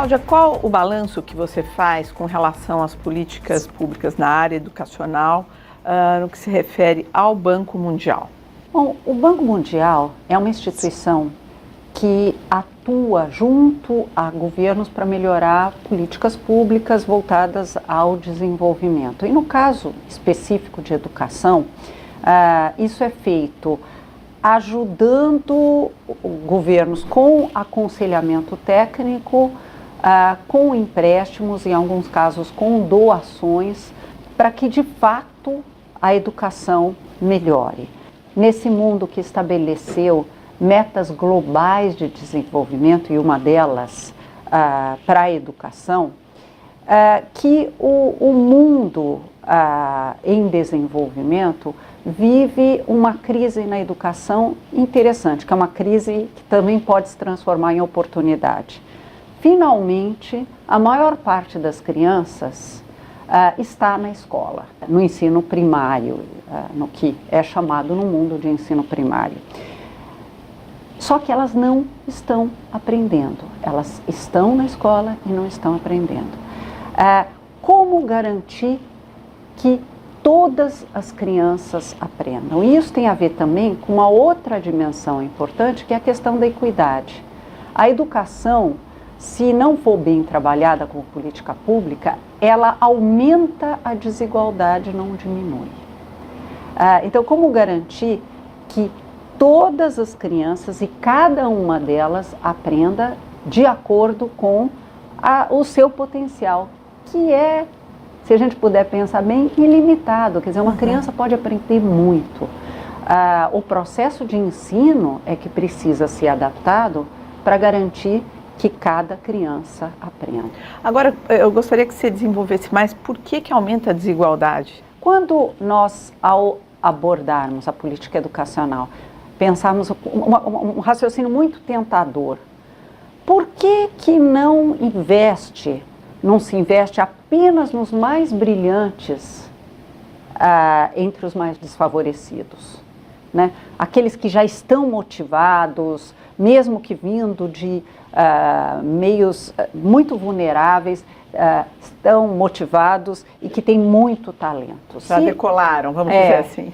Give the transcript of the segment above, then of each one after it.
Cláudia, qual o balanço que você faz com relação às políticas públicas na área educacional, no que se refere ao Banco Mundial? Bom, o Banco Mundial é uma instituição que atua junto a governos para melhorar políticas públicas voltadas ao desenvolvimento. E no caso específico de educação, isso é feito ajudando governos com aconselhamento técnico, com empréstimos, em alguns casos com doações, para que de fato a educação melhore. Nesse mundo que estabeleceu metas globais de desenvolvimento, e uma delas para a educação, que o mundo em desenvolvimento vive uma crise na educação interessante, que é uma crise que também pode se transformar em oportunidade. Finalmente, a maior parte das crianças está na escola, no ensino primário, no que é chamado no mundo de ensino primário. Só que elas não estão aprendendo, elas estão na escola e não estão aprendendo. Como garantir que todas as crianças aprendam? E isso tem a ver também com uma outra dimensão importante, que é a questão da equidade. A educação, se não for bem trabalhada como política pública, ela aumenta a desigualdade, não diminui. Então, como garantir que todas as crianças e cada uma delas aprenda de acordo com o seu potencial, que é, se a gente puder pensar bem, ilimitado. Quer dizer, uma criança pode aprender muito. O processo de ensino é que precisa ser adaptado para garantir que cada criança aprenda. Agora, eu gostaria que você desenvolvesse mais por que aumenta a desigualdade. Quando nós, ao abordarmos a política educacional, pensarmos um raciocínio muito tentador, por que não se investe apenas nos mais brilhantes entre os mais desfavorecidos, né? Aqueles que já estão motivados, mesmo que vindo de meios muito vulneráveis, estão motivados e que têm muito talento. Já decolaram, vamos dizer assim.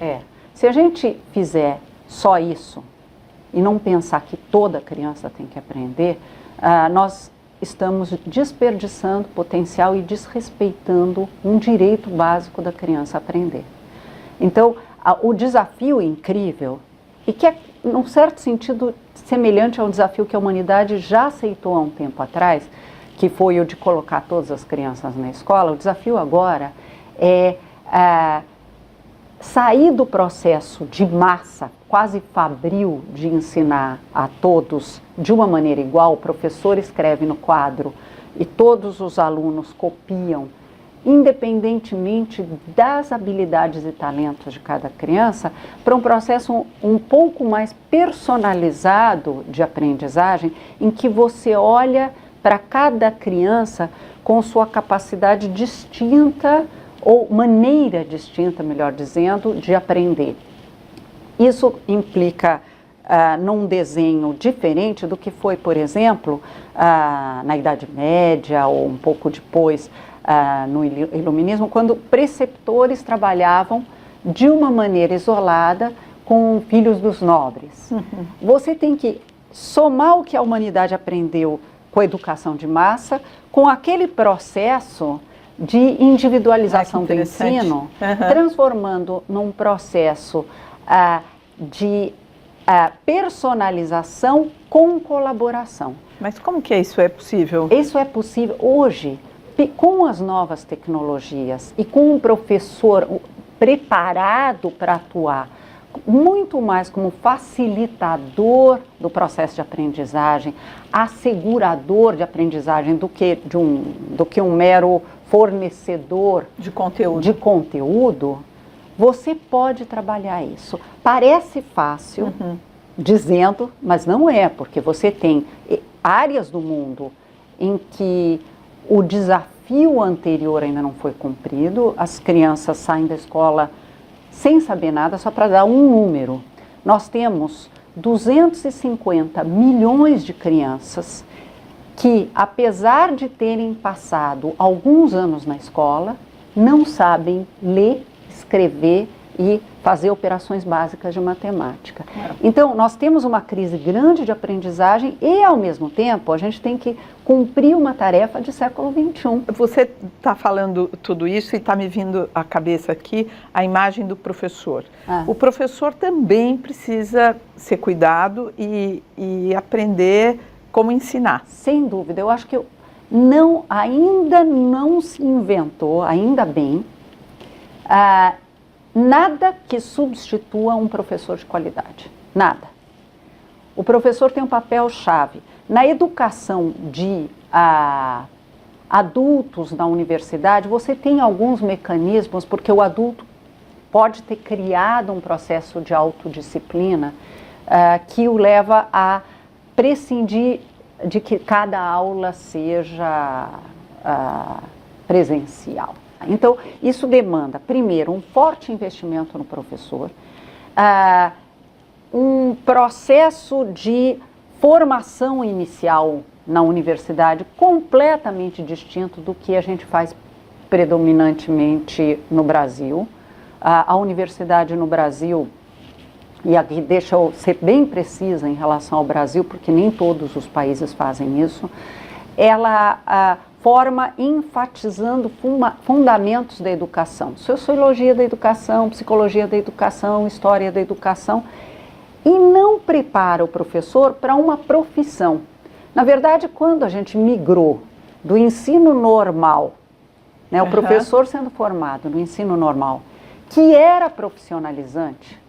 Se a gente fizer só isso e não pensar que toda criança tem que aprender, nós estamos desperdiçando potencial e desrespeitando um direito básico da criança aprender. Então, o desafio incrível, e que é, num certo sentido, semelhante ao desafio que a humanidade já aceitou há um tempo atrás, que foi o de colocar todas as crianças na escola, o desafio agora é sair do processo de massa, quase fabril, de ensinar a todos de uma maneira igual. O professor escreve no quadro e todos os alunos copiam, independentemente das habilidades e talentos de cada criança, para um processo um pouco mais personalizado de aprendizagem, em que você olha para cada criança com sua capacidade distinta, ou maneira distinta, melhor dizendo, de aprender. Isso implica num desenho diferente do que foi, por exemplo, na Idade Média ou um pouco depois no Iluminismo, quando preceptores trabalhavam de uma maneira isolada com filhos dos nobres. Você tem que somar o que a humanidade aprendeu com a educação de massa, com aquele processo de individualização do ensino, transformando num processo de personalização com colaboração. Mas como que isso é possível? Isso é possível hoje, com as novas tecnologias e com um professor preparado para atuar muito mais como facilitador do processo de aprendizagem, assegurador de aprendizagem do que um mero fornecedor de conteúdo, você pode trabalhar isso. Parece fácil, dizendo, mas não é, porque você tem áreas do mundo em que o desafio anterior ainda não foi cumprido, as crianças saem da escola sem saber nada. Só para dar um número, nós temos 250 milhões de crianças que, apesar de terem passado alguns anos na escola, não sabem ler, escrever e fazer operações básicas de matemática. Então, nós temos uma crise grande de aprendizagem e, ao mesmo tempo, a gente tem que cumprir uma tarefa de século XXI. Você está falando tudo isso e está me vindo à cabeça aqui a imagem do professor. O professor também precisa ser cuidado e aprender como ensinar. Sem dúvida, eu acho que ainda não se inventou, ainda bem, nada que substitua um professor de qualidade, nada. O professor tem um papel-chave. Na educação de adultos na universidade, você tem alguns mecanismos, porque o adulto pode ter criado um processo de autodisciplina que o leva a prescindir de que cada aula seja presencial. Então, isso demanda, primeiro, um forte investimento no professor, um processo de formação inicial na universidade completamente distinto do que a gente faz predominantemente no Brasil. A universidade no Brasil, e aqui deixa eu ser bem precisa em relação ao Brasil, porque nem todos os países fazem isso, ela forma enfatizando fundamentos da educação, sociologia da educação, psicologia da educação, história da educação, e não prepara o professor para uma profissão. Na verdade, quando a gente migrou do ensino normal, né, o professor sendo formado no ensino normal, que era profissionalizante,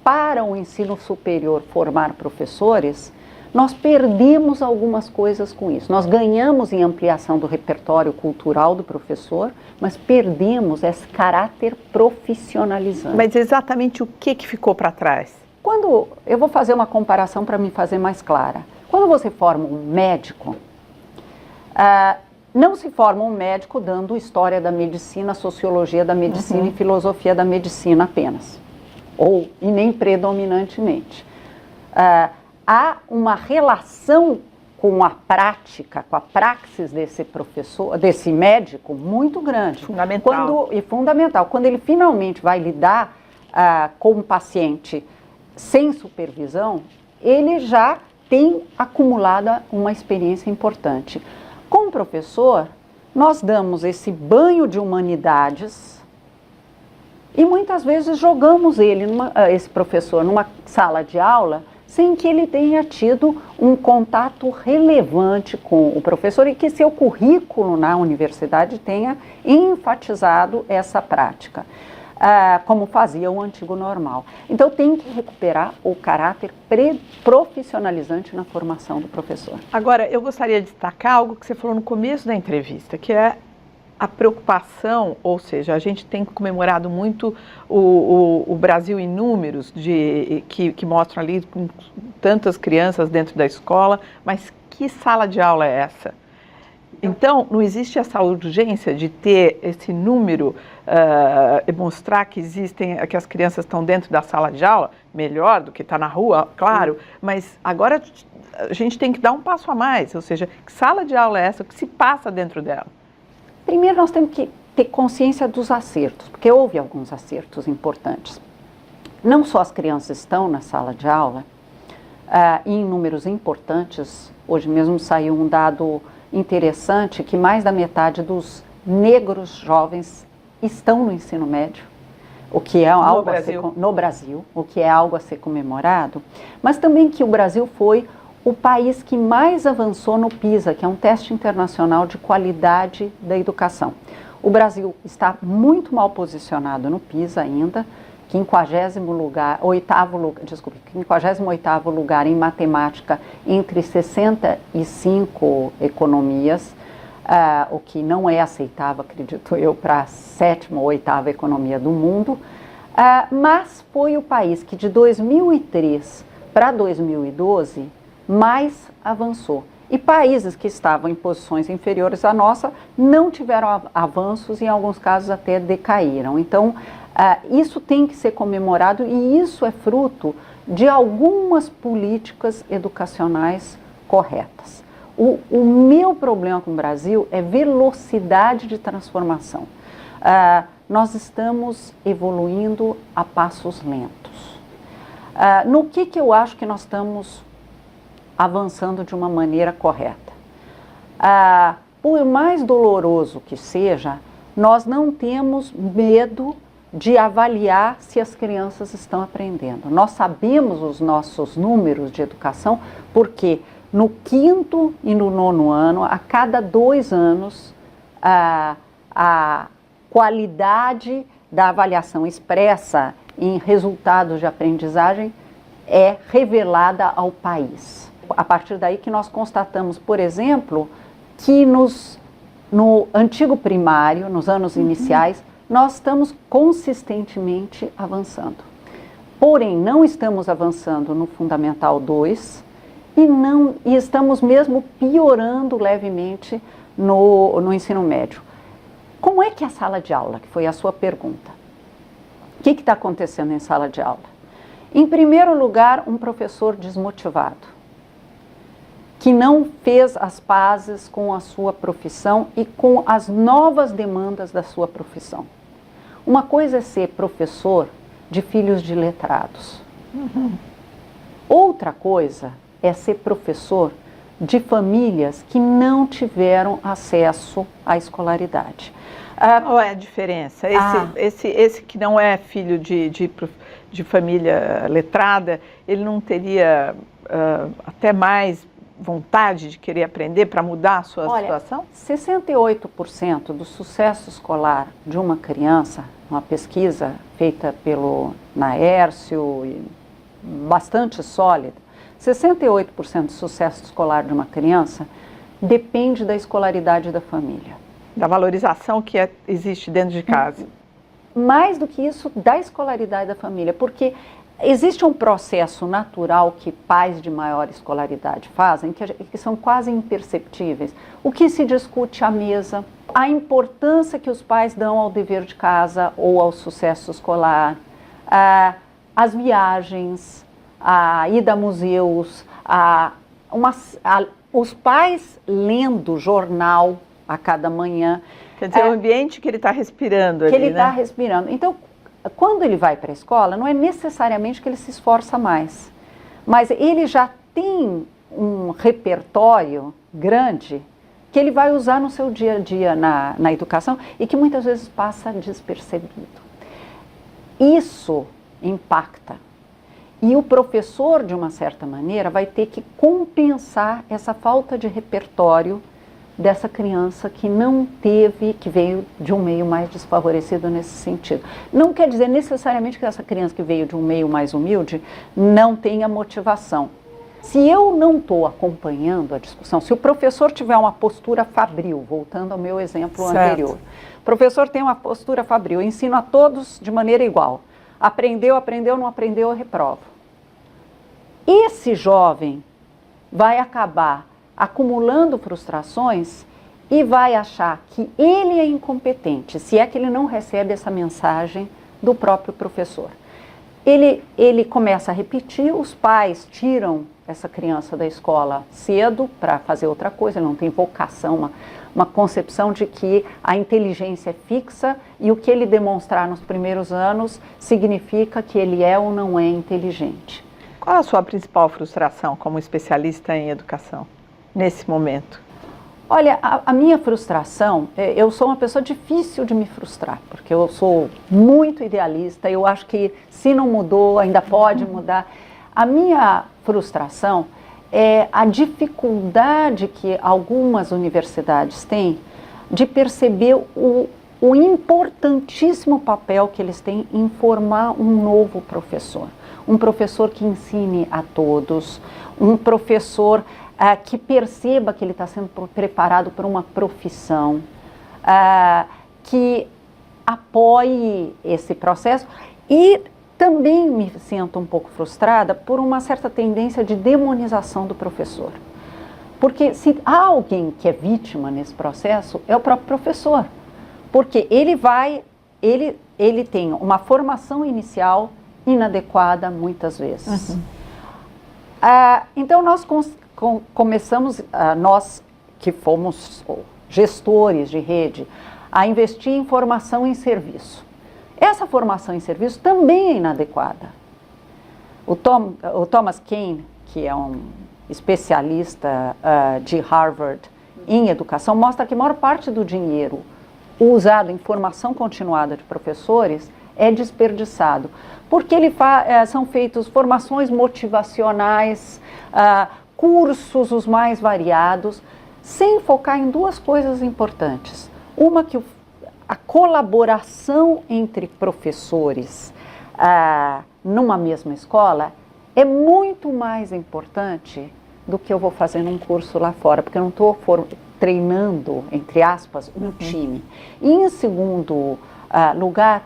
para o ensino superior formar professores, nós perdemos algumas coisas com isso. Nós ganhamos em ampliação do repertório cultural do professor, mas perdemos esse caráter profissionalizante. Mas exatamente o que ficou para trás? Eu vou fazer uma comparação para me fazer mais clara. Quando você forma um médico, não se forma um médico dando história da medicina, sociologia da medicina e filosofia da medicina apenas, e nem predominantemente. Há uma relação com a prática, com a praxis desse médico muito grande. Fundamental. Fundamental. Quando ele finalmente vai lidar com um paciente sem supervisão, ele já tem acumulado uma experiência importante. Com o professor, nós damos esse banho de humanidades e muitas vezes jogamos esse professor numa sala de aula sem que ele tenha tido um contato relevante com o professor e que seu currículo na universidade tenha enfatizado essa prática, como fazia o antigo normal. Então tem que recuperar o caráter profissionalizante na formação do professor. Agora, eu gostaria de destacar algo que você falou no começo da entrevista, que é a preocupação, ou seja, a gente tem comemorado muito o Brasil em números que mostram ali com tantas crianças dentro da escola, mas que sala de aula é essa? Então, não existe essa urgência de ter esse número e mostrar que que as crianças estão dentro da sala de aula, melhor do que estar na rua, claro, mas agora a gente tem que dar um passo a mais, ou seja, que sala de aula é essa, o que se passa dentro dela? Primeiro, nós temos que ter consciência dos acertos, porque houve alguns acertos importantes. Não só as crianças estão na sala de aula, em números importantes, hoje mesmo saiu um dado interessante que mais da metade dos negros jovens estão no ensino médio, o que é algo no Brasil, o que é algo a ser comemorado, mas também que o Brasil foi o país que mais avançou no PISA, que é um teste internacional de qualidade da educação. O Brasil está muito mal posicionado no PISA ainda, 58º lugar em matemática entre 65 economias, o que não é aceitável, acredito eu, para a 7ª ou 8ª economia do mundo, mas foi o país que de 2003 para 2012 mais avançou. E países que estavam em posições inferiores à nossa não tiveram avanços e em alguns casos até decaíram. Então, isso tem que ser comemorado e isso é fruto de algumas políticas educacionais corretas. O meu problema com o Brasil é velocidade de transformação. Nós estamos evoluindo a passos lentos. No que eu acho que nós estamos avançando de uma maneira correta? Por mais doloroso que seja, nós não temos medo de avaliar se as crianças estão aprendendo. Nós sabemos os nossos números de educação porque no 5º e no 9º ano, a cada 2 anos, a qualidade da avaliação expressa em resultados de aprendizagem é revelada ao país. A partir daí que nós constatamos, por exemplo, que no antigo primário, nos anos iniciais, nós estamos consistentemente avançando. Porém, não estamos avançando no Fundamental 2 e estamos mesmo piorando levemente no ensino médio. Como é que é a sala de aula, que foi a sua pergunta? O que está acontecendo em sala de aula? Em primeiro lugar, um professor desmotivado, que não fez as pazes com a sua profissão e com as novas demandas da sua profissão. Uma coisa é ser professor de filhos de letrados. Outra coisa é ser professor de famílias que não tiveram acesso à escolaridade. Qual é a diferença? Esse que não é filho de família letrada, ele não teria até mais vontade de querer aprender para mudar a sua situação? 68% do sucesso escolar de uma criança, uma pesquisa feita pelo Naércio, bastante sólida, 68% do sucesso escolar de uma criança depende da escolaridade da família. Da valorização que existe dentro de casa. Mais do que isso, da escolaridade da família, porque existe um processo natural que pais de maior escolaridade fazem, que são quase imperceptíveis. O que se discute à mesa, a importância que os pais dão ao dever de casa ou ao sucesso escolar, as viagens, a ida a museus, os pais lendo jornal a cada manhã. Quer dizer, o ambiente que ele está respirando ali, que ele está respirando. Então, quando ele vai para a escola, não é necessariamente que ele se esforça mais, mas ele já tem um repertório grande que ele vai usar no seu dia a dia na educação e que muitas vezes passa despercebido. Isso impacta. E o professor, de uma certa maneira, vai ter que compensar essa falta de repertório dessa criança que não teve, que veio de um meio mais desfavorecido nesse sentido. Não quer dizer necessariamente que essa criança que veio de um meio mais humilde não tenha motivação. Se eu não estou acompanhando a discussão, se o professor tiver uma postura fabril, voltando ao meu exemplo anterior, o professor tem uma postura fabril, ensina a todos de maneira igual. Aprendeu, não aprendeu, eu reprovo. Esse jovem vai acabar acumulando frustrações e vai achar que ele é incompetente, se é que ele não recebe essa mensagem do próprio professor. Ele começa a repetir, os pais tiram essa criança da escola cedo para fazer outra coisa, ele não tem vocação, uma concepção de que a inteligência é fixa e o que ele demonstrar nos primeiros anos significa que ele é ou não é inteligente. Qual a sua principal frustração como especialista em educação nesse momento? Olha, a minha frustração, eu sou uma pessoa difícil de me frustrar, porque eu sou muito idealista, eu acho que se não mudou, ainda pode mudar. A minha frustração é a dificuldade que algumas universidades têm de perceber o importantíssimo papel que eles têm em formar um novo professor. Um professor que ensine a todos, um professor que perceba que ele está sendo preparado para uma profissão, que apoie esse processo. E também me sinto um pouco frustrada por uma certa tendência de demonização do professor. Porque se há alguém que é vítima nesse processo, é o próprio professor. Porque ele tem uma formação inicial inadequada muitas vezes. Então nós começamos, nós que fomos gestores de rede, a investir em formação em serviço. Essa formação em serviço também é inadequada. O Thomas Kean, que é um especialista de Harvard em educação, mostra que a maior parte do dinheiro usado em formação continuada de professores é desperdiçado, porque são feitos formações motivacionais, cursos os mais variados, sem focar em duas coisas importantes. Uma, que a colaboração entre professores numa mesma escola é muito mais importante do que eu vou fazer num curso lá fora, porque eu não estou treinando, entre aspas, um time. E em segundo lugar,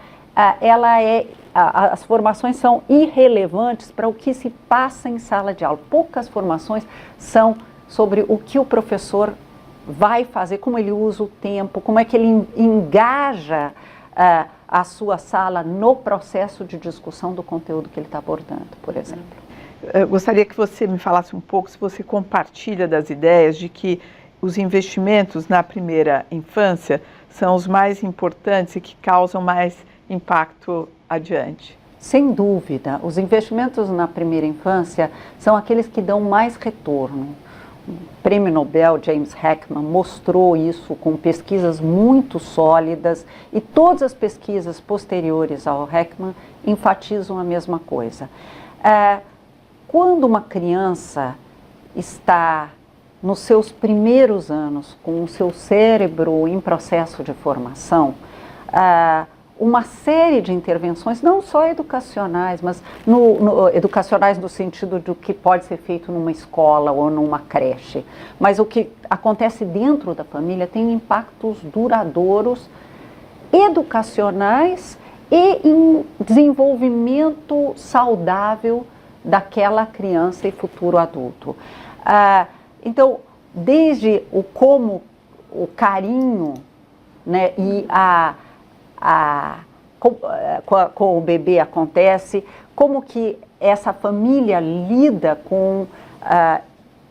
as formações são irrelevantes para o que se passa em sala de aula. Poucas formações são sobre o que o professor vai fazer, como ele usa o tempo, como é que ele engaja a sua sala no processo de discussão do conteúdo que ele está abordando, por exemplo. Eu gostaria que você me falasse um pouco, se você compartilha das ideias de que os investimentos na primeira infância são os mais importantes e que causam mais impacto adiante. Sem dúvida, os investimentos na primeira infância são aqueles que dão mais retorno. O Prêmio Nobel James Heckman mostrou isso com pesquisas muito sólidas e todas as pesquisas posteriores ao Heckman enfatizam a mesma coisa. Quando uma criança está nos seus primeiros anos com o seu cérebro em processo de formação, uma série de intervenções, não só educacionais, mas educacionais no sentido do que pode ser feito numa escola ou numa creche, mas o que acontece dentro da família tem impactos duradouros, educacionais e em desenvolvimento saudável daquela criança e futuro adulto. Então, desde o carinho, né, e com o bebê acontece, como que essa família lida com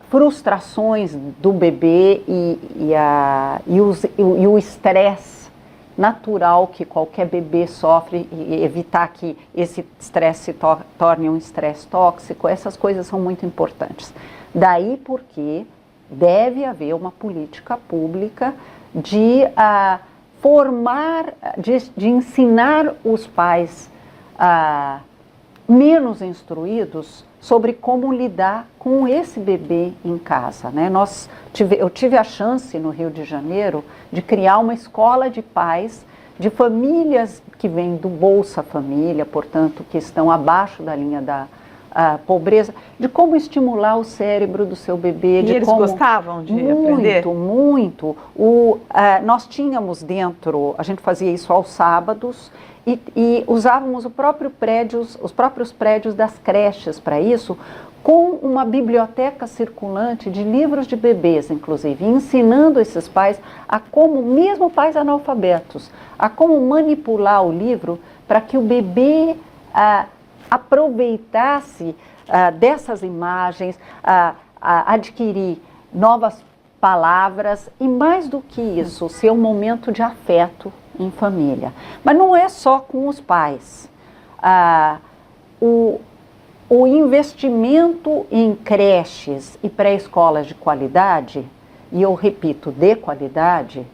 frustrações do bebê e o estresse natural que qualquer bebê sofre e evitar que esse estresse se torne um estresse tóxico, essas coisas são muito importantes. Daí porque deve haver uma política pública de formar, de ensinar os pais menos instruídos sobre como lidar com esse bebê em casa, né? Eu tive a chance no Rio de Janeiro de criar uma escola de pais de famílias que vêm do Bolsa Família, portanto, que estão abaixo da linha da pobreza, de como estimular o cérebro do seu bebê. E eles gostavam de aprender? Muito. Nós tínhamos dentro, a gente fazia isso aos sábados, e usávamos os próprios prédios das creches para isso, com uma biblioteca circulante de livros de bebês, inclusive, ensinando esses pais a como, mesmo pais analfabetos, a como manipular o livro para que o bebê aproveitasse dessas imagens, adquirir novas palavras e, mais do que isso, ser um momento de afeto em família. Mas não é só com os pais. O investimento em creches e pré-escolas de qualidade, e eu repito, de qualidade,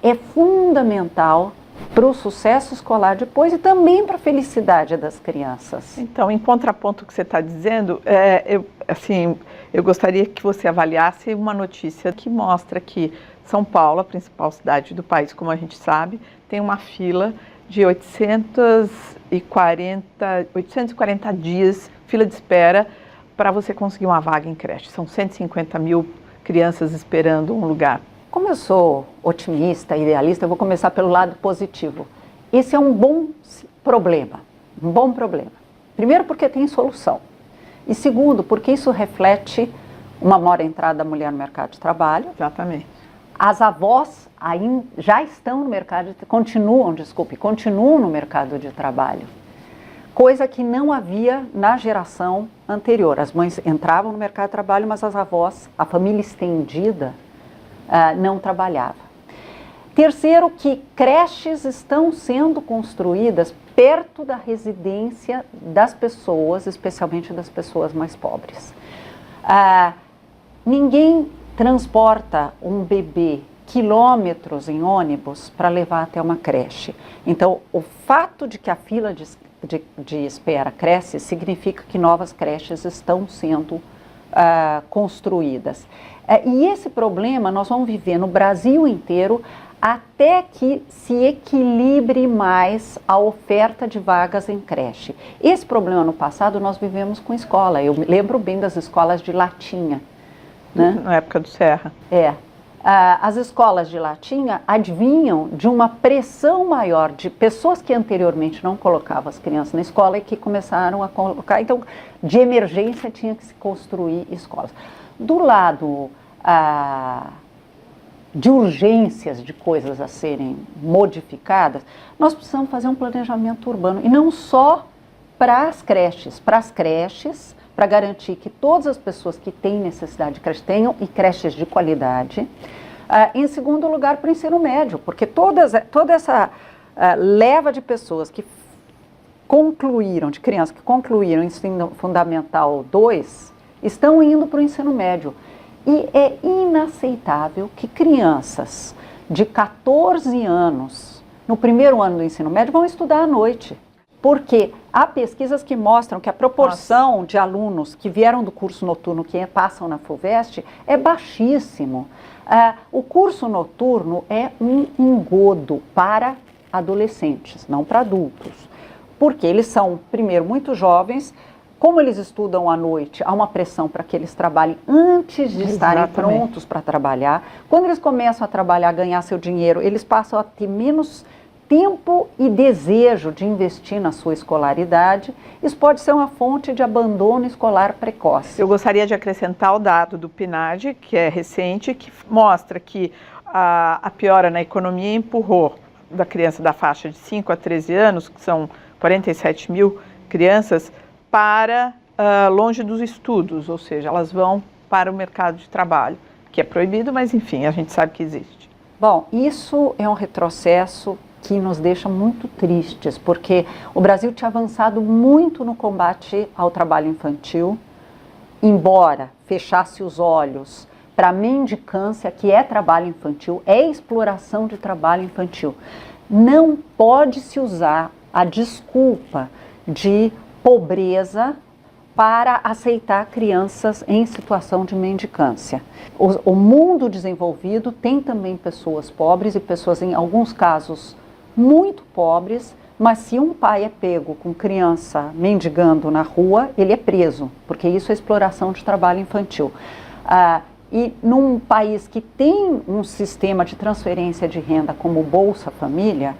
é fundamental para o sucesso escolar depois e também para a felicidade das crianças. Então, em contraponto ao que você está dizendo, eu gostaria que você avaliasse uma notícia que mostra que São Paulo, a principal cidade do país, como a gente sabe, tem uma fila de 840 dias, fila de espera, para você conseguir uma vaga em creche. São 150 mil crianças esperando um lugar. Como eu sou otimista, idealista, eu vou começar pelo lado positivo. Esse é um bom problema, Primeiro, porque tem solução. E segundo, porque isso reflete uma maior entrada da mulher no mercado de trabalho. Exatamente. As avós já estão no mercado, continuam no mercado de trabalho. coisa que não havia na geração anterior. As mães entravam no mercado de trabalho, mas as avós, a família estendida, não trabalhava. Terceiro, que creches estão sendo construídas perto da residência das pessoas, especialmente das pessoas mais pobres. Ninguém transporta um bebê quilômetros em ônibus para levar até uma creche. Então, o fato de que a fila de espera cresce significa que novas creches estão sendo construídas. E esse problema nós vamos viver no Brasil inteiro até que se equilibre mais a oferta de vagas em creche. Esse problema no passado nós vivemos com escola. Eu lembro bem das escolas de latinha, né? Na época do Serra. As escolas de latinha advinham de uma pressão maior de pessoas que anteriormente não colocavam as crianças na escola e que começaram a colocar. Então, de emergência tinha que se construir escolas. Do lado de urgências de coisas a serem modificadas, nós precisamos fazer um planejamento urbano, e não só para as creches, para garantir que todas as pessoas que têm necessidade de creche tenham, e creches de qualidade. Em segundo lugar, para o ensino médio, porque toda essa leva de pessoas que de crianças que concluíram o ensino fundamental 2, estão indo para o ensino médio. E é inaceitável que crianças de 14 anos, no primeiro ano do ensino médio, vão estudar à noite. Porque há pesquisas que mostram que a proporção de alunos que vieram do curso noturno, que passam na FUVEST, é baixíssimo. O curso noturno é um engodo para adolescentes, não para adultos. Porque eles são, primeiro, muito jovens. Como eles estudam à noite, há uma pressão para que eles trabalhem antes de estarem prontos para trabalhar. Quando eles começam a trabalhar, ganhar seu dinheiro, eles passam a ter menos tempo e desejo de investir na sua escolaridade. Isso pode ser uma fonte de abandono escolar precoce. Eu gostaria de acrescentar o dado do PNAD, que é recente, que mostra que a piora na economia empurrou da criança da faixa de 5 a 13 anos, que são 47 mil crianças, para longe dos estudos, ou seja, elas vão para o mercado de trabalho, que é proibido, mas enfim, a gente sabe que existe. Bom, isso é um retrocesso que nos deixa muito tristes, porque o Brasil tinha avançado muito no combate ao trabalho infantil, embora fechasse os olhos para a mendicância, que é trabalho infantil, é exploração de trabalho infantil. Não pode se usar a desculpa de pobreza para aceitar crianças em situação de mendicância. O mundo desenvolvido tem também pessoas pobres e pessoas, em alguns casos, muito pobres, mas se um pai é pego com criança mendigando na rua, ele é preso, porque isso é exploração de trabalho infantil. E num país que tem um sistema de transferência de renda como o Bolsa Família,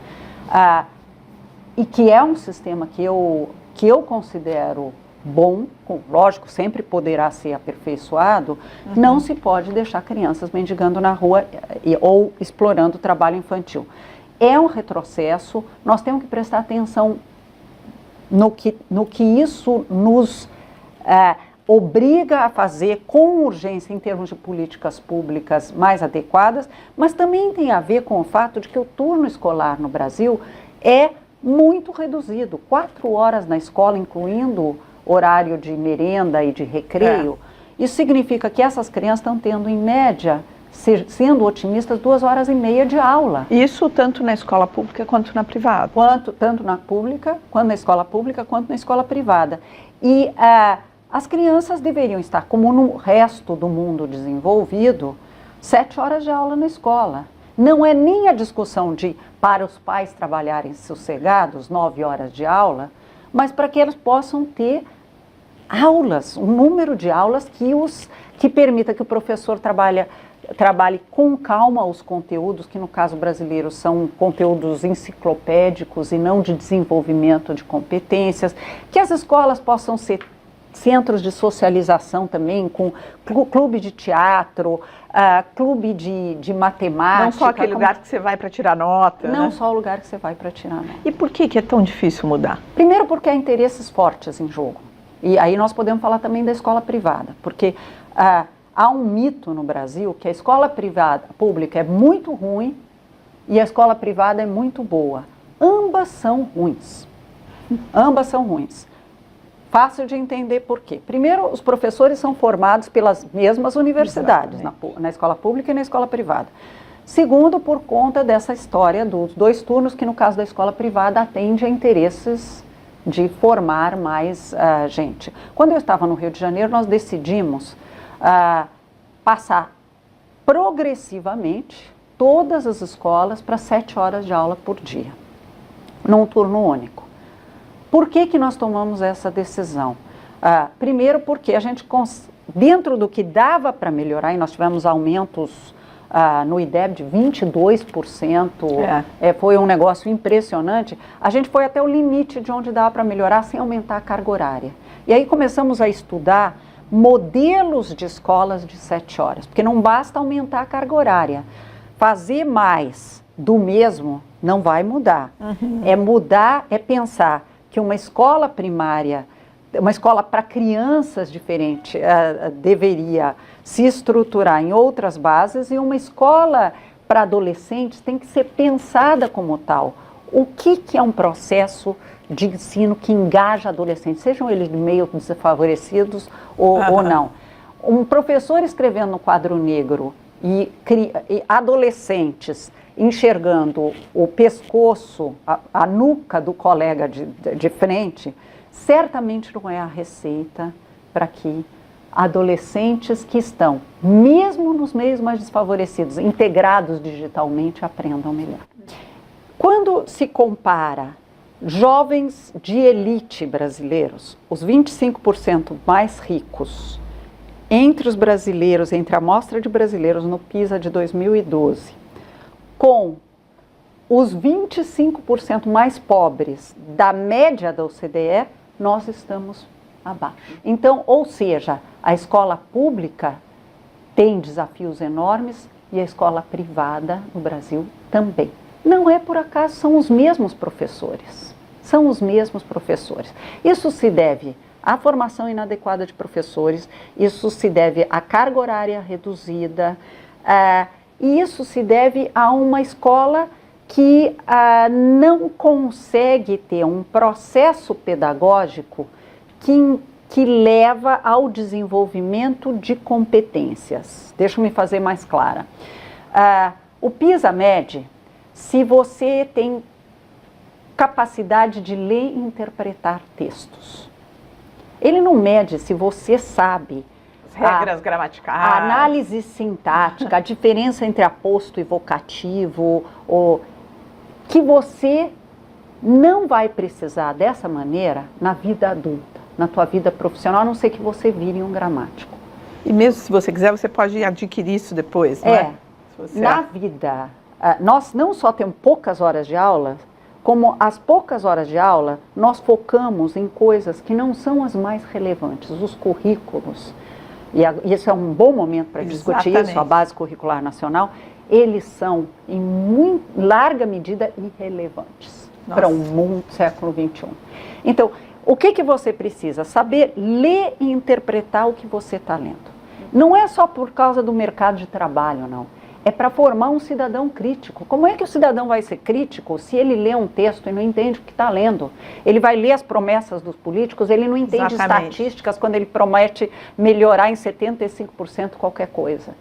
e que é um sistema que eu considero bom, lógico, sempre poderá ser aperfeiçoado, não se pode deixar crianças mendigando na rua ou explorando o trabalho infantil. É um retrocesso, nós temos que prestar atenção no que isso nos obriga a fazer com urgência em termos de políticas públicas mais adequadas, mas também tem a ver com o fato de que o turno escolar no Brasil é muito reduzido, 4 horas na escola, incluindo horário de merenda e de recreio. Isso significa que essas crianças estão tendo, em média, sendo otimistas, 2 horas e meia de aula. Isso tanto na escola pública quanto na privada? Tanto na pública, quanto na escola pública, quanto na escola privada. E as crianças deveriam estar, como no resto do mundo desenvolvido, 7 horas de aula na escola. Não é nem a discussão para os pais trabalharem sossegados, 9 horas de aula, mas para que eles possam ter aulas, um número de aulas que permita que o professor trabalhe com calma os conteúdos, que no caso brasileiro são conteúdos enciclopédicos e não de desenvolvimento de competências, que as escolas possam ser centros de socialização também, com clube de teatro, clube de matemática. Não só aquele lugar que você vai para tirar nota. Não né? só o lugar que você vai para tirar nota. E por que é tão difícil mudar? Primeiro porque há interesses fortes em jogo. E aí nós podemos falar também da escola privada, porque há um mito no Brasil que a escola pública é muito ruim e a escola privada é muito boa. Ambas são ruins. Ambas são ruins. Fácil de entender por quê. Primeiro, os professores são formados pelas mesmas universidades, na escola pública e na escola privada. Segundo, por conta dessa história dos 2 turnos, que no caso da escola privada atende a interesses de formar mais gente. Quando eu estava no Rio de Janeiro, nós decidimos passar progressivamente todas as escolas para 7 horas de aula por dia, num turno único. Por que nós tomamos essa decisão? Primeiro porque a gente, dentro do que dava para melhorar, e nós tivemos aumentos no IDEB de 22%, foi um negócio impressionante, a gente foi até o limite de onde dava para melhorar sem aumentar a carga horária. E aí começamos a estudar modelos de escolas de 7 horas, porque não basta aumentar a carga horária. Fazer mais do mesmo não vai mudar. É pensar que uma escola primária, uma escola para crianças diferente, deveria se estruturar em outras bases, e uma escola para adolescentes tem que ser pensada como tal. O que é um processo de ensino que engaja adolescentes, sejam eles de meio desfavorecidos ou não? Um professor escrevendo no quadro negro e adolescentes enxergando o pescoço, a nuca do colega de frente, certamente não é a receita para que adolescentes que estão, mesmo nos meios mais desfavorecidos, integrados digitalmente, aprendam melhor. Quando se compara jovens de elite brasileiros, os 25% mais ricos, entre os brasileiros, entre a amostra de brasileiros no PISA de 2012, com os 25% mais pobres da média da OCDE, nós estamos abaixo. Então, ou seja, a escola pública tem desafios enormes e a escola privada no Brasil também. Não é por acaso, são os mesmos professores. São os mesmos professores. Isso se deve à formação inadequada de professores, isso se deve à carga horária reduzida, e isso se deve a uma escola que não consegue ter um processo pedagógico que leva ao desenvolvimento de competências. Deixa eu me fazer mais clara. O PISA mede se você tem capacidade de ler e interpretar textos. Ele não mede se você sabe regras gramaticais, a análise sintática, a diferença entre aposto e vocativo, que você não vai precisar dessa maneira na vida adulta, na tua vida profissional, a não ser que você vire um gramático. E mesmo se você quiser, você pode adquirir isso depois, não é? Na vida, nós não só temos poucas horas de aula, como as poucas horas de aula, nós focamos em coisas que não são as mais relevantes, os currículos. E isso é um bom momento para discutir isso, a base curricular nacional, eles são, em muito larga medida, irrelevantes para o mundo do século XXI. Então, o que você precisa? Saber ler e interpretar o que você está lendo. Não é só por causa do mercado de trabalho, não. É para formar um cidadão crítico. Como é que o cidadão vai ser crítico se ele lê um texto e não entende o que está lendo? Ele vai ler as promessas dos políticos, ele não entende estatísticas quando ele promete melhorar em 75% qualquer coisa.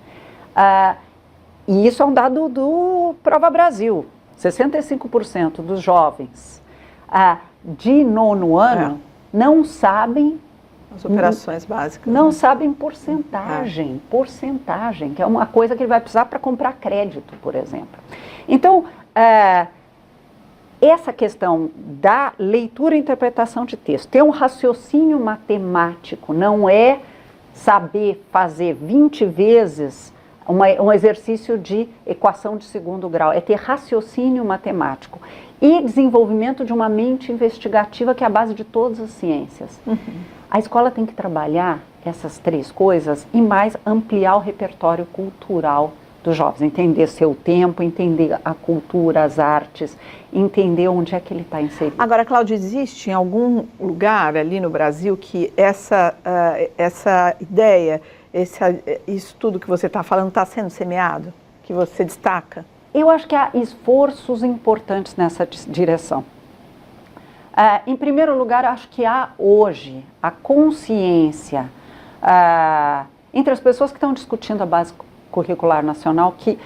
E isso é um dado do Prova Brasil. 65% dos jovens de 9º ano não sabem as operações básicas. Não sabem porcentagem, que é uma coisa que ele vai precisar para comprar crédito, por exemplo. Então, essa questão da leitura e interpretação de texto, ter um raciocínio matemático, não é saber fazer 20 vezes um exercício de equação de segundo grau, é ter raciocínio matemático e desenvolvimento de uma mente investigativa que é a base de todas as ciências. A escola tem que trabalhar essas 3 coisas e mais ampliar o repertório cultural dos jovens, entender seu tempo, entender a cultura, as artes, entender onde é que ele está inserido. Agora, Cláudia, existe em algum lugar ali no Brasil que essa ideia, isso tudo que você está falando está sendo semeado, que você destaca? Eu acho que há esforços importantes nessa direção. Em primeiro lugar, acho que há hoje a consciência entre as pessoas que estão discutindo a base curricular nacional que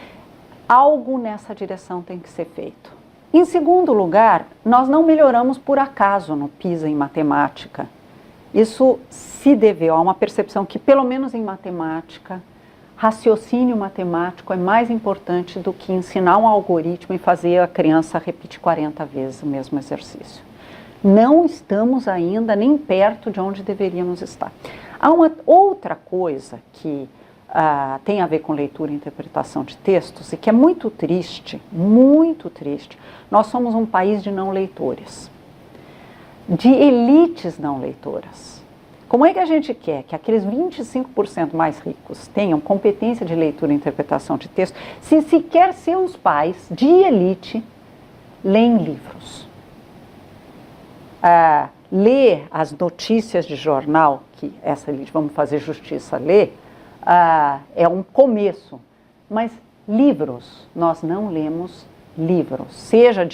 algo nessa direção tem que ser feito. Em segundo lugar, nós não melhoramos por acaso no PISA em matemática. Isso se deveu a uma percepção que, pelo menos em matemática, raciocínio matemático é mais importante do que ensinar um algoritmo e fazer a criança repetir 40 vezes o mesmo exercício. Não estamos ainda nem perto de onde deveríamos estar. Há uma outra coisa que tem a ver com leitura e interpretação de textos e que é muito triste, muito triste. Nós somos um país de não leitores, de elites não leitoras. Como é que a gente quer que aqueles 25% mais ricos tenham competência de leitura e interpretação de texto se sequer seus pais de elite leem livros? Ler as notícias de jornal, que essa elite, vamos fazer justiça, lê, é um começo, mas livros, nós não lemos livros, seja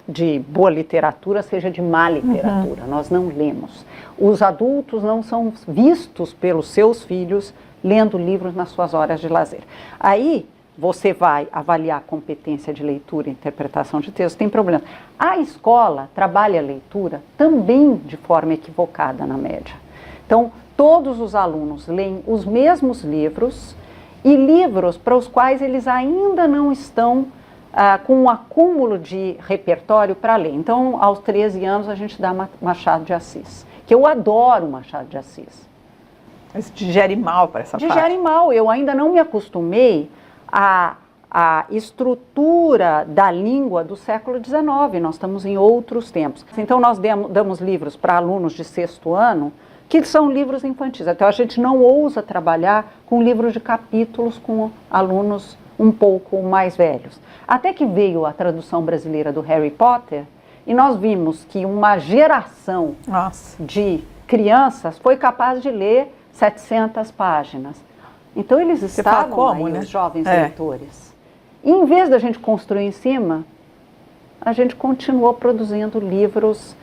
de boa literatura, seja de má literatura, nós não lemos. Os adultos não são vistos pelos seus filhos lendo livros nas suas horas de lazer. Aí você vai avaliar a competência de leitura e interpretação de texto, tem problema. A escola trabalha a leitura também de forma equivocada na média. Então, todos os alunos leem os mesmos livros e livros para os quais eles ainda não estão com um acúmulo de repertório para ler. Então, aos 13 anos, a gente dá Machado de Assis, que eu adoro Machado de Assis. Mas digere mal para essa parte. Digere mal, eu ainda não me acostumei à estrutura da língua do século XIX, nós estamos em outros tempos. Então, nós damos livros para alunos de 6º ano, que são livros infantis. Então, a gente não ousa trabalhar com livros de capítulos com alunos um pouco mais velhos. Até que veio a tradução brasileira do Harry Potter, e nós vimos que uma geração de crianças foi capaz de ler 700 páginas. Então, eles estavam aí, né? Os jovens leitores. E, em vez da gente construir em cima, a gente continuou produzindo livros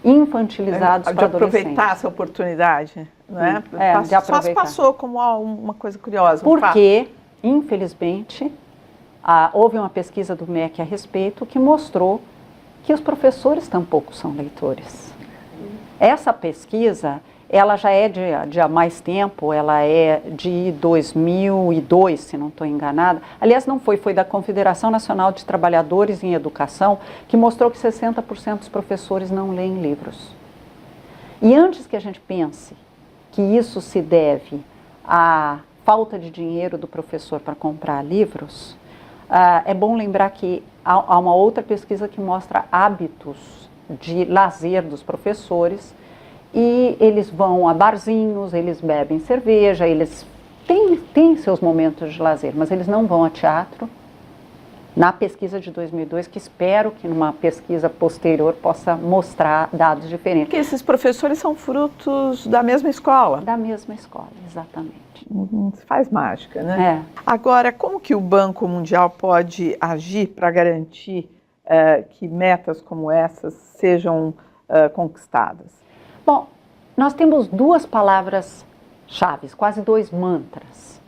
infantilizados para adolescentes. De aproveitar essa oportunidade, não é? De aproveitar. Só passou como uma coisa curiosa. Porque, infelizmente, houve uma pesquisa do MEC a respeito que mostrou que os professores tampouco são leitores. Essa pesquisa, ela já é de há mais tempo, ela é de 2002, se não estou enganada. Aliás, não foi da Confederação Nacional de Trabalhadores em Educação, que mostrou que 60% dos professores não leem livros. E antes que a gente pense que isso se deve à falta de dinheiro do professor para comprar livros, é bom lembrar que há uma outra pesquisa que mostra hábitos de lazer dos professores, e eles vão a barzinhos, eles bebem cerveja, eles têm seus momentos de lazer, mas eles não vão a teatro. Na pesquisa de 2002, que espero que numa pesquisa posterior possa mostrar dados diferentes. Porque esses professores são frutos da mesma escola. Da mesma escola, exatamente. Faz mágica, né? Agora, como que o Banco Mundial pode agir para garantir que metas como essas sejam conquistadas? Bom, nós temos 2 palavras-chave, quase 2 mantras,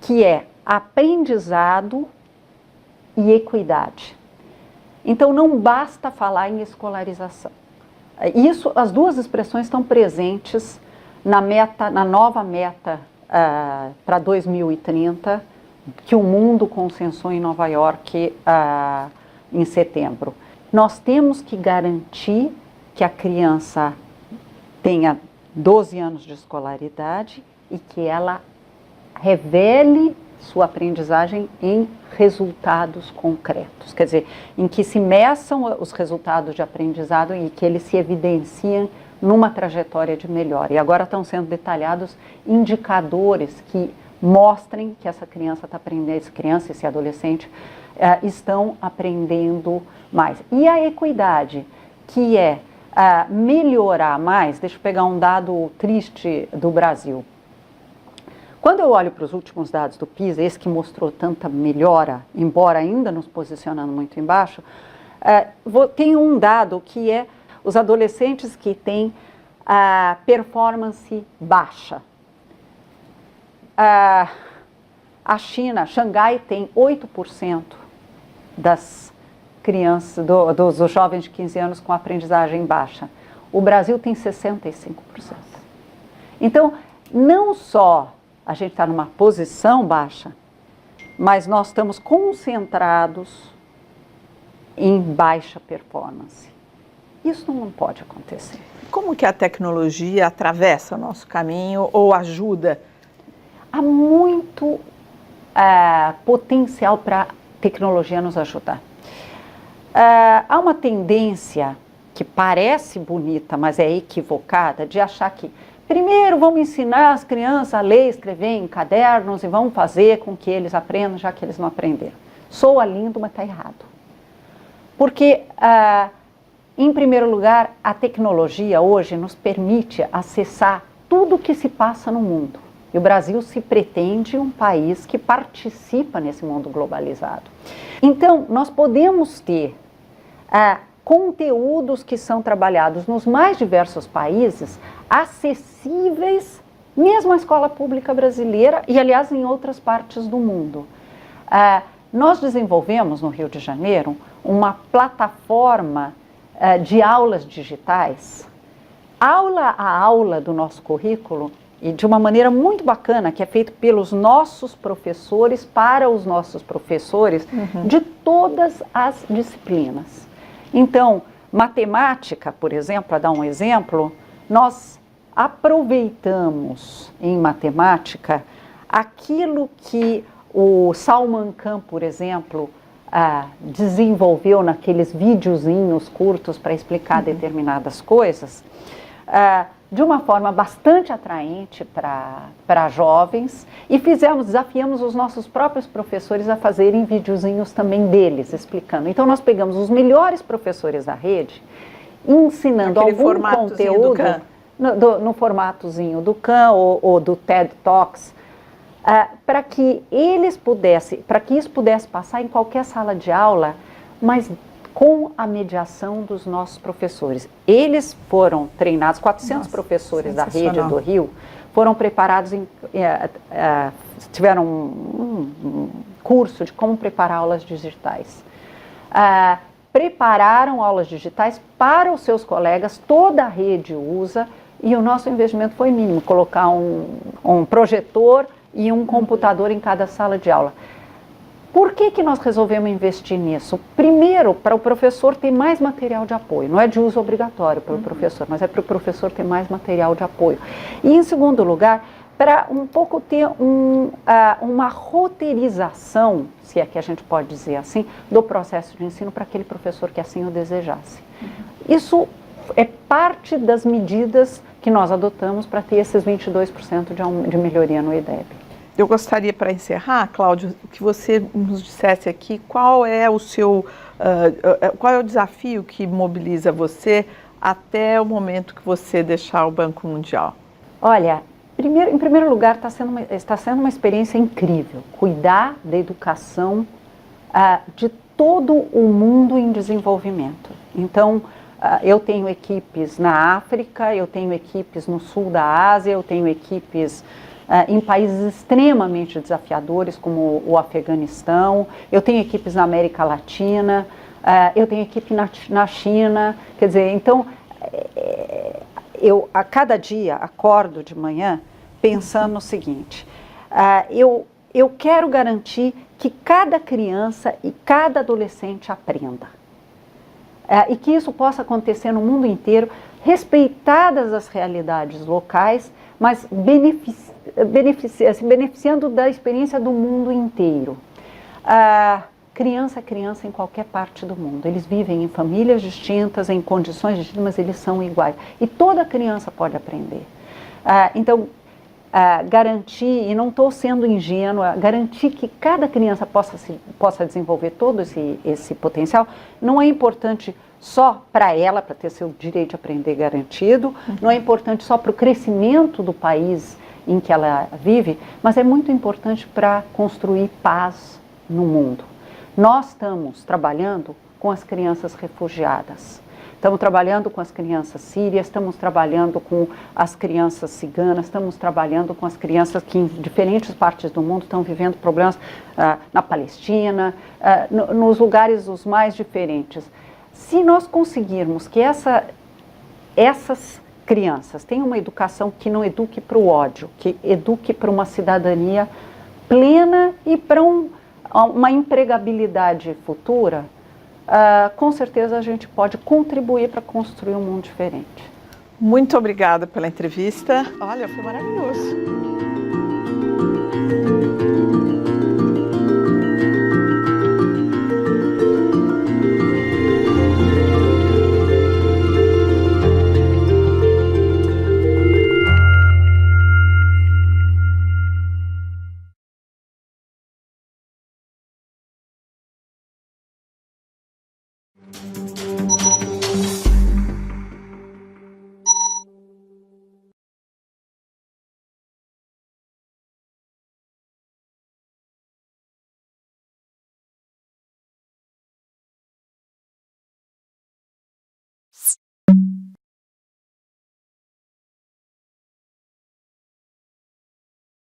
que é aprendizado e equidade. Então, não basta falar em escolarização. As 2 expressões estão presentes na nova meta para 2030, que o mundo consensou em Nova York em setembro. Nós temos que garantir que a criança tenha 12 anos de escolaridade e que ela revele sua aprendizagem em resultados concretos, quer dizer, em que se meçam os resultados de aprendizado e que eles se evidenciem numa trajetória de melhora. E agora estão sendo detalhados indicadores que mostrem que essa criança está aprendendo, essa criança, esse adolescente, estão aprendendo mais. E a equidade, que é melhorar mais, deixa eu pegar um dado triste do Brasil. Quando eu olho para os últimos dados do PISA, esse que mostrou tanta melhora, embora ainda nos posicionando muito embaixo, tem um dado que é os adolescentes que têm performance baixa. A China, Xangai, tem 8% das crianças, dos jovens de 15 anos com aprendizagem baixa. O Brasil tem 65%. Então, não só a gente está numa posição baixa, mas nós estamos concentrados em baixa performance. Isso não pode acontecer. Como que a tecnologia atravessa o nosso caminho ou ajuda? Há muito potencial para a tecnologia nos ajudar. Há uma tendência que parece bonita, mas é equivocada, de achar que primeiro vamos ensinar as crianças a ler e escrever em cadernos e vamos fazer com que eles aprendam, já que eles não aprenderam. Soa lindo, mas está errado. Porque, em primeiro lugar, a tecnologia hoje nos permite acessar tudo o que se passa no mundo. E o Brasil se pretende um país que participa nesse mundo globalizado. Então, nós podemos ter conteúdos que são trabalhados nos mais diversos países, acessíveis, mesmo à escola pública brasileira e, aliás, em outras partes do mundo. Nós desenvolvemos no Rio de Janeiro uma plataforma de aulas digitais, aula a aula do nosso currículo, e de uma maneira muito bacana, que é feito pelos nossos professores, para os nossos professores, de todas as disciplinas. Então, matemática, por exemplo, para dar um exemplo, nós aproveitamos em matemática aquilo que o Salman Khan, por exemplo, desenvolveu naqueles videozinhos curtos para explicar determinadas coisas, de uma forma bastante atraente para jovens, e desafiamos os nossos próprios professores a fazerem videozinhos também deles, explicando. Então nós pegamos os melhores professores da rede, ensinando algum conteúdo no formatozinho do Khan ou do TED Talks, para que isso pudesse passar em qualquer sala de aula, mas com a mediação dos nossos professores. Eles foram treinados, 400 professores da rede do Rio, foram preparados, tiveram um curso de como preparar aulas digitais. Prepararam aulas digitais para os seus colegas, toda a rede usa, e o nosso investimento foi mínimo, colocar um projetor e um computador em cada sala de aula. Por que nós resolvemos investir nisso? Primeiro, para o professor ter mais material de apoio. Não é de uso obrigatório para o professor, mas é para o professor ter mais material de apoio. E, em segundo lugar, para um pouco ter uma roteirização, se é que a gente pode dizer assim, do processo de ensino para aquele professor que assim o desejasse. Isso é parte das medidas que nós adotamos para ter esses 22% de melhoria no IDEB. Eu gostaria, para encerrar, Cláudio, que você nos dissesse aqui qual é o desafio que mobiliza você até o momento que você deixar o Banco Mundial. Olha, em primeiro lugar, está sendo uma experiência incrível, cuidar da educação de todo o mundo em desenvolvimento. Então, eu tenho equipes na África, eu tenho equipes no sul da Ásia, eu tenho equipes em países extremamente desafiadores, como o Afeganistão, eu tenho equipes na América Latina, eu tenho equipe na China, quer dizer, então, eu a cada dia acordo de manhã pensando no seguinte, eu quero garantir que cada criança e cada adolescente aprenda, e que isso possa acontecer no mundo inteiro, respeitadas as realidades locais, mas se beneficiando da experiência do mundo inteiro. criança é criança em qualquer parte do mundo. Eles vivem em famílias distintas, em condições distintas, mas eles são iguais. E toda criança pode aprender. Então, garantir, e não estou sendo ingênua, garantir que cada criança possa desenvolver todo esse potencial, não é importante só para ela, para ter seu direito de aprender garantido, não é importante só para o crescimento do país em que ela vive, mas é muito importante para construir paz no mundo. Nós estamos trabalhando com as crianças refugiadas, estamos trabalhando com as crianças sírias, estamos trabalhando com as crianças ciganas, estamos trabalhando com as crianças que em diferentes partes do mundo estão vivendo problemas na Palestina, nos lugares os mais diferentes. Se nós conseguirmos que essas crianças tenham uma educação que não eduque para o ódio, que eduque para uma cidadania plena e para uma empregabilidade futura, com certeza a gente pode contribuir para construir um mundo diferente. Muito obrigada pela entrevista. Olha, foi maravilhoso.